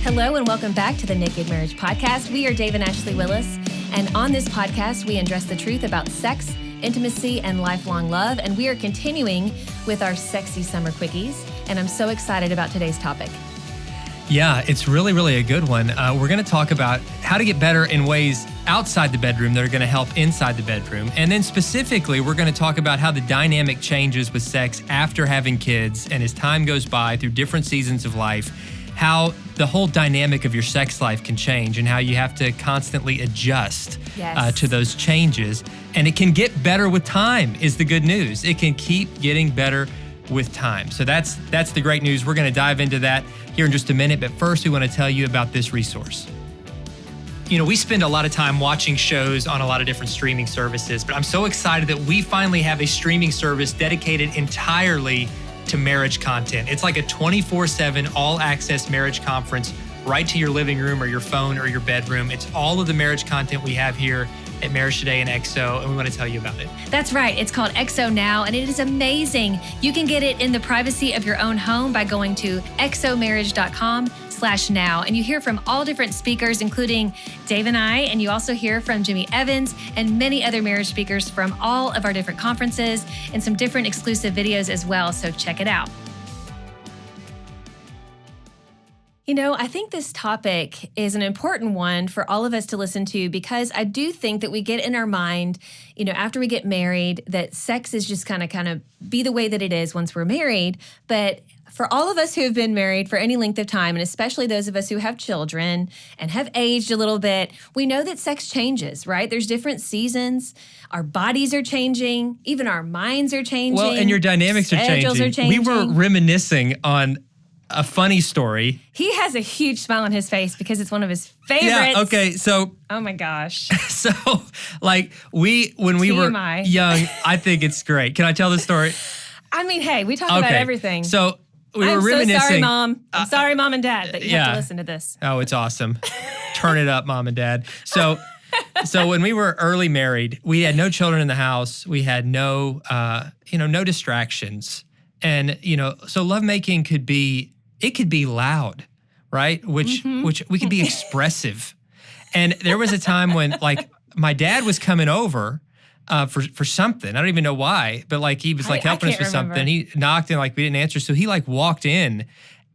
Hello and welcome back to the Naked Marriage Podcast. We are Dave and Ashley Willis, and on this podcast, we undress the truth about sex, intimacy, and lifelong love, and we are continuing with our sexy summer quickies, and I'm so excited about today's topic. Yeah, it's really a good one. We're going to talk about how to get better in ways outside the bedroom that are going to help inside the bedroom. And then specifically, we're going to talk about how the dynamic changes with sex after having kids and as time goes by through different seasons of life, how the whole dynamic of your sex life can change and how you have to constantly adjust to those changes. And it can get better with time is the good news. It can keep getting better with time. So that's the great news. We're going to dive into that here in just a minute. But first, we want to tell you about this resource. You know, we spend a lot of time watching shows on a lot of different streaming services, but I'm so excited that we finally have a streaming service dedicated entirely to marriage content. It's like a 24/7 all-access marriage conference right to your living room or your phone or your bedroom. It's all of the marriage content we have here at Marriage Today and XO, and we want to tell you about it. That's right. It's called XO Now, and it is amazing. You can get it in the privacy of your own home by going to xomarriage.com/now, and you hear from all different speakers, including Dave and I, and you also hear from Jimmy Evans and many other marriage speakers from all of our different conferences and some different exclusive videos as well, so check it out. You know, I think this topic is an important one for all of us to listen to because I do think that we get in our mind, you know, after we get married, that sex is just kind of be the way that it is once we're married. But for all of us who have been married for any length of time, and especially those of us who have children and have aged a little bit, we know that sex changes, right? There's different seasons. Our bodies are changing. Even our minds are changing. Well, and your dynamics are changing. We were reminiscing on a funny story. He has a huge smile on his face because it's one of his favorites. Yeah, okay, so... Oh my gosh. So, like, when we were young, I think it's great. Can I tell the story? I mean, hey, we talk about everything. So, we were reminiscing. I'm so sorry, Mom. I'm sorry, Mom and Dad, that you have to listen to this. Oh, it's awesome. Turn it up, Mom and Dad. So when we were early married, we had no children in the house. We had no distractions. And, so lovemaking could be loud, right? Which we could be expressive. And there was a time when, like, my dad was coming over for something. I don't even know why, but, like, he was, like, helping us with something. He knocked and, like, we didn't answer. So he, like, walked in.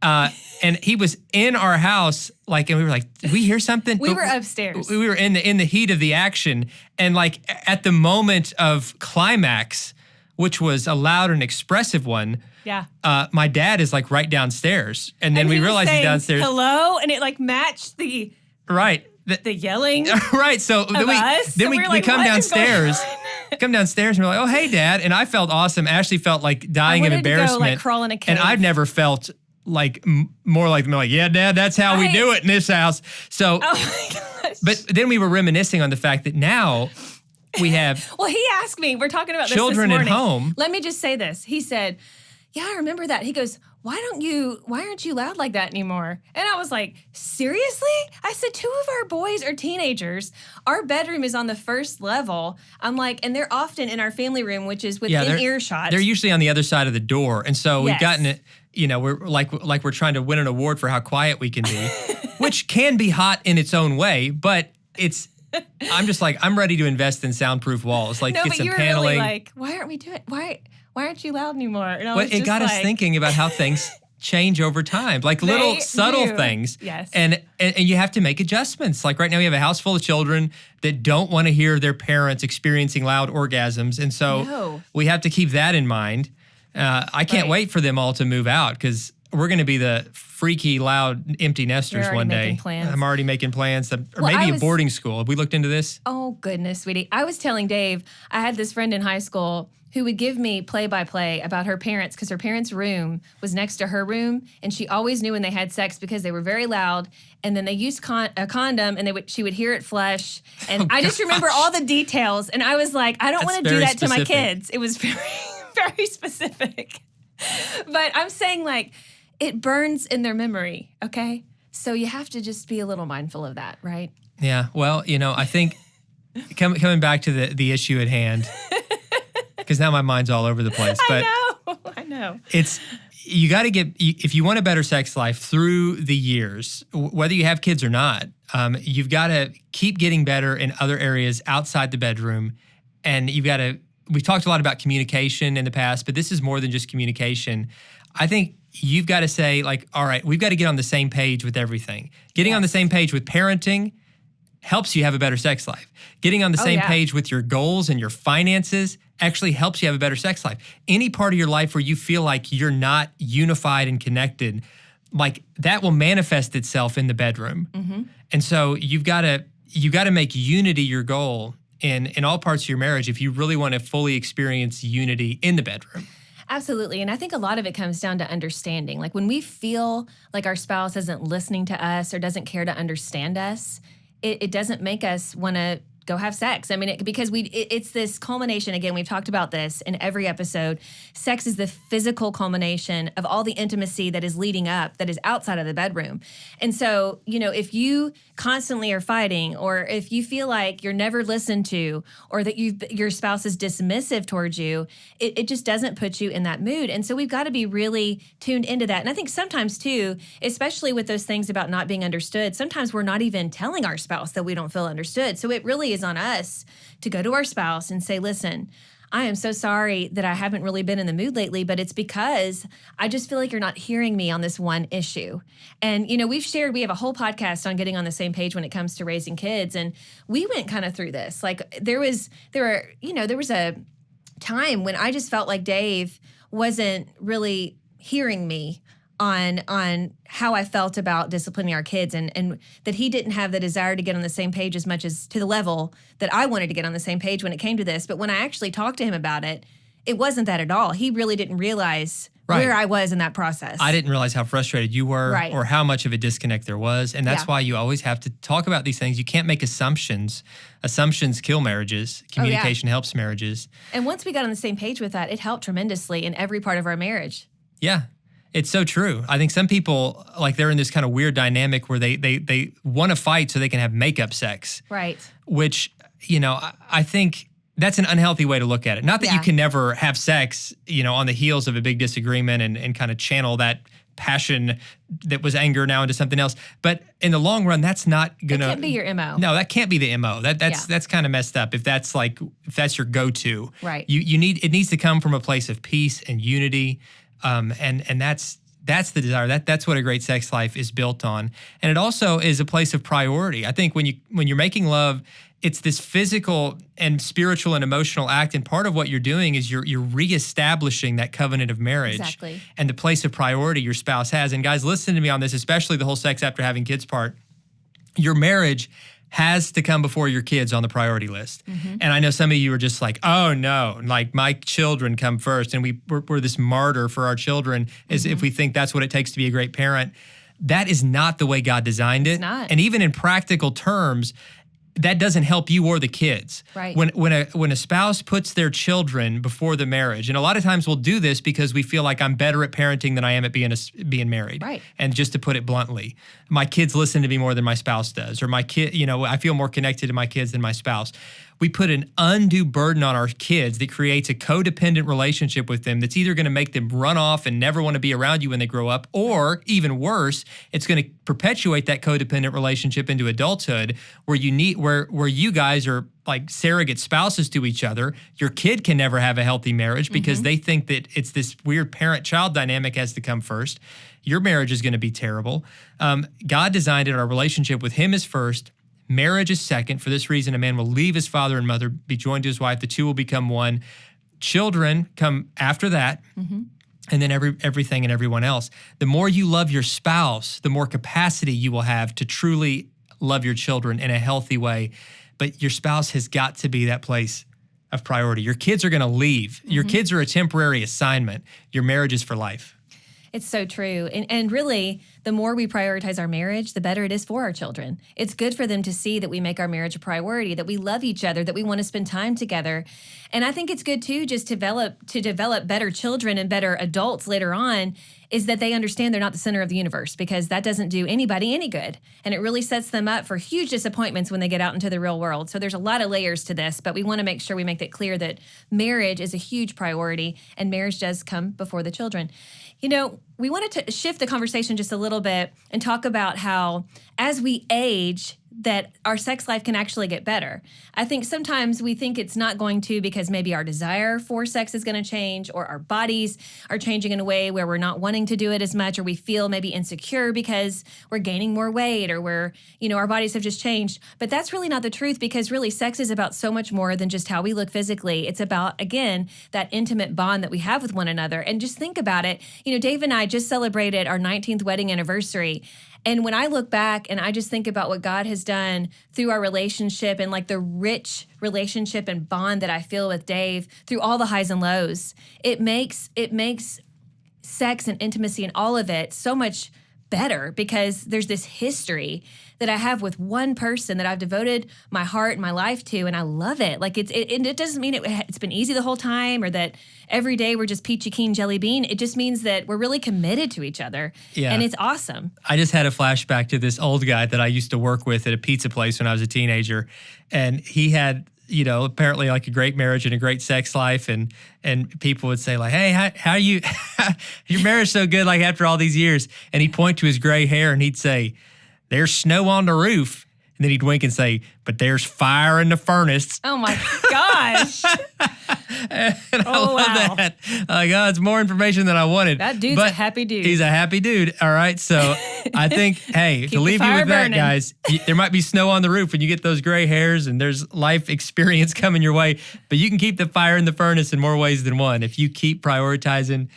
And he was in our house, like, and we were like, did we hear something? We were upstairs. We were in the heat of the action. And, like, at the moment of climax, which was a loud and expressive one, my dad is, like, right downstairs. And then we realized he's downstairs. Hello? And it, like, matched the yelling. Right. So then we come downstairs. Come downstairs and we're like, oh, hey, Dad. And I felt awesome. Ashley felt like dying of embarrassment. To go, like, crawl in a cave. And I've never felt like more like, yeah, Dad, that's how we do it in this house. So, oh my gosh. But then we were reminiscing on the fact that now we have well, he asked me, we're talking about children this at home. Let me just say this. He said, yeah, I remember that. He goes, why aren't you loud like that anymore? And I was like, seriously? I said, 2 of our boys are teenagers. Our bedroom is on the first level. I'm like, and they're often in our family room, which is within earshot. They're usually on the other side of the door. And so we've gotten it, we're like we're trying to win an award for how quiet we can be, which can be hot in its own way, but I'm just like, I'm ready to invest in soundproof walls. Like, get some paneling. Really like, why aren't you loud anymore? And it got us thinking about how things change over time, like little subtle things. Yes. And you have to make adjustments. Like right now we have a house full of children that don't want to hear their parents experiencing loud orgasms. And so we have to keep that in mind. I can't wait for them all to move out because we're going to be the freaky, loud, empty nesters one day. I'm already making plans. Or maybe a boarding school. Have we looked into this? Oh, goodness, sweetie. I was telling Dave, I had this friend in high school who would give me play-by-play about her parents because her parents' room was next to her room, and she always knew when they had sex because they were very loud, and then they used a condom, and she would hear it flush, and I just remember all the details, and I was like, I don't want to do that to my kids. It was very, very specific. But I'm saying, like, it burns in their memory, okay? So you have to just be a little mindful of that, right? Yeah, well, I think coming back to the issue at hand, because now my mind's all over the place. But I know. It's, you got to if you want a better sex life through the years, whether you have kids or not, you've got to keep getting better in other areas outside the bedroom. And we've talked a lot about communication in the past, but this is more than just communication. I think you've got to say, like, all right, we've got to get on the same page with everything. Getting on the same page with parenting helps you have a better sex life. Getting on the same page with your goals and your finances actually helps you have a better sex life. Any part of your life where you feel like you're not unified and connected, like that will manifest itself in the bedroom. Mm-hmm. And so you got to make unity your goal in all parts of your marriage if you really want to fully experience unity in the bedroom. Absolutely. And I think a lot of it comes down to understanding. Like when we feel like our spouse isn't listening to us or doesn't care to understand us, it doesn't make us want to go have sex. I mean, because it's this culmination. Again, we've talked about this in every episode. Sex is the physical culmination of all the intimacy that is leading up, that is outside of the bedroom. And so, if you constantly are fighting, or if you feel like you're never listened to, or that your spouse is dismissive towards you, it just doesn't put you in that mood. And so we've got to be really tuned into that. And I think sometimes too, especially with those things about not being understood, sometimes we're not even telling our spouse that we don't feel understood. So it really is on us to go to our spouse and say, listen, I am so sorry that I haven't really been in the mood lately, but it's because I just feel like you're not hearing me on this one issue. And, we have a whole podcast on getting on the same page when it comes to raising kids. And we went kind of through this. Like there was a time when I just felt like Dave wasn't really hearing me on how I felt about disciplining our kids, and that he didn't have the desire to get on the same page as much as to the level that I wanted to get on the same page when it came to this. But when I actually talked to him about it, it wasn't that at all. He really didn't realize where I was in that process. I didn't realize how frustrated you were or how much of a disconnect there was. And that's why you always have to talk about these things. You can't make assumptions. Assumptions kill marriages. Communication helps marriages. And once we got on the same page with that, it helped tremendously in every part of our marriage. Yeah. It's so true. I think some people, like, they're in this kind of weird dynamic where they want to fight so they can have makeup sex. Right. Which, I think that's an unhealthy way to look at it. Not that you can never have sex, on the heels of a big disagreement and kind of channel that passion that was anger now into something else. But in the long run, that's not going to... That can't be your MO. No, that can't be the MO. That's kind of messed up if that's your go-to. Right. It needs to come from a place of peace and unity. And that's the desire. That's what a great sex life is built on. And it also is a place of priority. I think when you're making love, it's this physical and spiritual and emotional act. And part of what you're doing is you're reestablishing that covenant of marriage. Exactly. And the place of priority your spouse has. And guys, listen to me on this, especially the whole sex after having kids part. Your marriage has to come before your kids on the priority list. Mm-hmm. And I know some of you are just like, oh no, like my children come first. And we're this martyr for our children as if we think that's what it takes to be a great parent. That is not the way God designed it. It's not. And even in practical terms, that doesn't help you or the kids. Right. When a spouse puts their children before the marriage, and a lot of times we'll do this because we feel like I'm better at parenting than I am at being married. Right. And just to put it bluntly, my kids listen to me more than my spouse does, or my kid, I feel more connected to my kids than my spouse. We put an undue burden on our kids that creates a codependent relationship with them that's either going to make them run off and never want to be around you when they grow up, or even worse, it's going to perpetuate that codependent relationship into adulthood where you guys are like surrogate spouses to each other. Your kid can never have a healthy marriage because they think that it's this weird parent-child dynamic has to come first. Your marriage is going to be terrible. God designed it, our relationship with him is first. Marriage is second. For this reason, a man will leave his father and mother, be joined to his wife. The two will become one. Children come after that, and then everything and everyone else. The more you love your spouse, the more capacity you will have to truly love your children in a healthy way. But your spouse has got to be that place of priority. Your kids are going to leave. Your kids are a temporary assignment. Your marriage is for life. It's so true. And really, the more we prioritize our marriage, the better it is for our children. It's good for them to see that we make our marriage a priority, that we love each other, that we want to spend time together. And I think it's good, too, just to develop better children and better adults later on is that they understand they're not the center of the universe, because that doesn't do anybody any good. And it really sets them up for huge disappointments when they get out into the real world. So there's a lot of layers to this, but we want to make sure we make it clear that marriage is a huge priority, and marriage does come before the children. You know, we wanted to shift the conversation just a little bit and talk about how as we age, that our sex life can actually get better. I think sometimes we think it's not going to, because maybe our desire for sex is going to change, or our bodies are changing in a way where we're not wanting to do it as much, or we feel maybe insecure because we're gaining more weight, or we're, you know, our bodies have just changed. But that's really not the truth, because really sex is about so much more than just how we look physically. It's about, again, that intimate bond that we have with one another. And just think about it. You know, Dave and I just celebrated our 19th wedding anniversary. And when I look back and I just think about what God has done through our relationship, and like the rich relationship and bond that I feel with Dave through all the highs and lows, it makes sex and intimacy and all of it so much better, because there's this history that I have with one person that I've devoted my heart and my life to, and I love it. Like it doesn't mean it's been easy the whole time, or that every day we're just peachy keen jelly bean. It just means that we're really committed to each other, and it's awesome. I just had a flashback to this old guy that I used to work with at a pizza place when I was a teenager, and he had, you know, apparently like a great marriage and a great sex life, and people would say like, "Hey, how you your marriage so good like after all these years?" And he'd point to his gray hair and he'd say, "There's snow on the roof." And then he'd wink and say, "But there's fire in the furnace." Oh my gosh. And I love that. Like, oh, it's more information than I wanted. That dude's a happy dude. He's a happy dude. All right. So I think, hey, to leave you with that, guys, there might be snow on the roof when you get those gray hairs and there's life experience coming your way, but you can keep the fire in the furnace in more ways than one if you keep prioritizing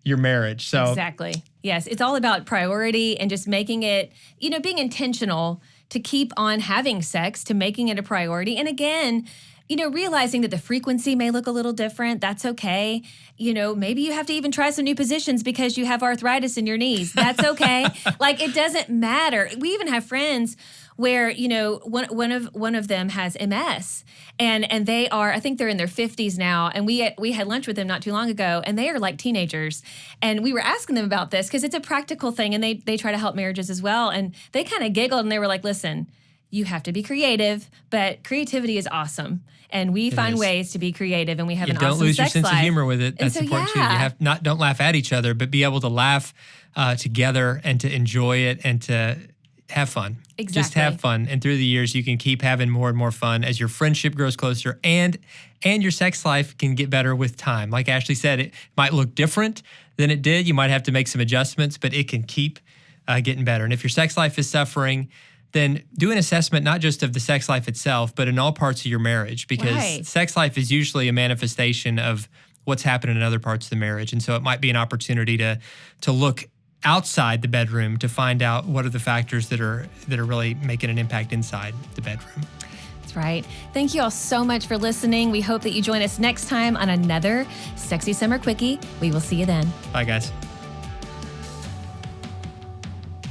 your marriage. So exactly. Yes. It's all about priority and just making it, you know, being intentional to keep on having sex, to making it a priority. And again, you know, realizing that the frequency may look a little different. That's okay. You know, maybe you have to even try some new positions because you have arthritis in your knees. That's okay. Like, it doesn't matter. We even have friends where, you know, one of them has MS, and they are, I think they're in their 50s now, and we had lunch with them not too long ago, and they are like teenagers, and we were asking them about this because it's a practical thing, and they try to help marriages as well, and they kind of giggled, and they were like, "Listen, you have to be creative, but creativity is awesome, and we find ways to be creative, and we have an awesome sex life." Don't lose your sense of humor with it. That's so, important too. You don't laugh at each other, but be able to laugh together and to enjoy it and to have fun. Exactly. Just have fun. And through the years, you can keep having more and more fun as your friendship grows closer, and your sex life can get better with time. Like Ashley said, it might look different than it did. You might have to make some adjustments, but it can keep getting better. And if your sex life is suffering, then do an assessment not just of the sex life itself, but in all parts of your marriage, because sex life is usually a manifestation of what's happening in other parts of the marriage. And so it might be an opportunity to look outside the bedroom to find out what are the factors that are really making an impact inside the bedroom. That's right. Thank you all so much for listening. We hope that you join us next time on another Sexy Summer Quickie. We will see you then. Bye, guys.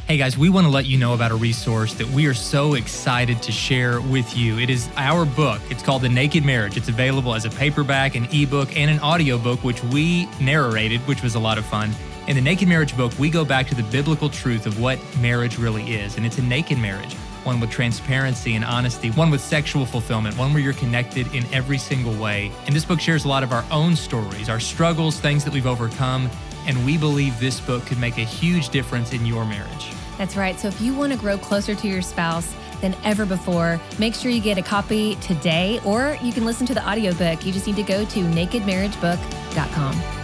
Hey guys, we want to let you know about a resource that we are so excited to share with you. It is our book. It's called The Naked Marriage. It's available as a paperback, an ebook, and an audiobook, which we narrated, which was a lot of fun. In The Naked Marriage book, we go back to the biblical truth of what marriage really is. And it's a naked marriage, one with transparency and honesty, one with sexual fulfillment, one where you're connected in every single way. And this book shares a lot of our own stories, our struggles, things that we've overcome. And we believe this book could make a huge difference in your marriage. That's right. So if you want to grow closer to your spouse than ever before, make sure you get a copy today, or you can listen to the audiobook. You just need to go to nakedmarriagebook.com.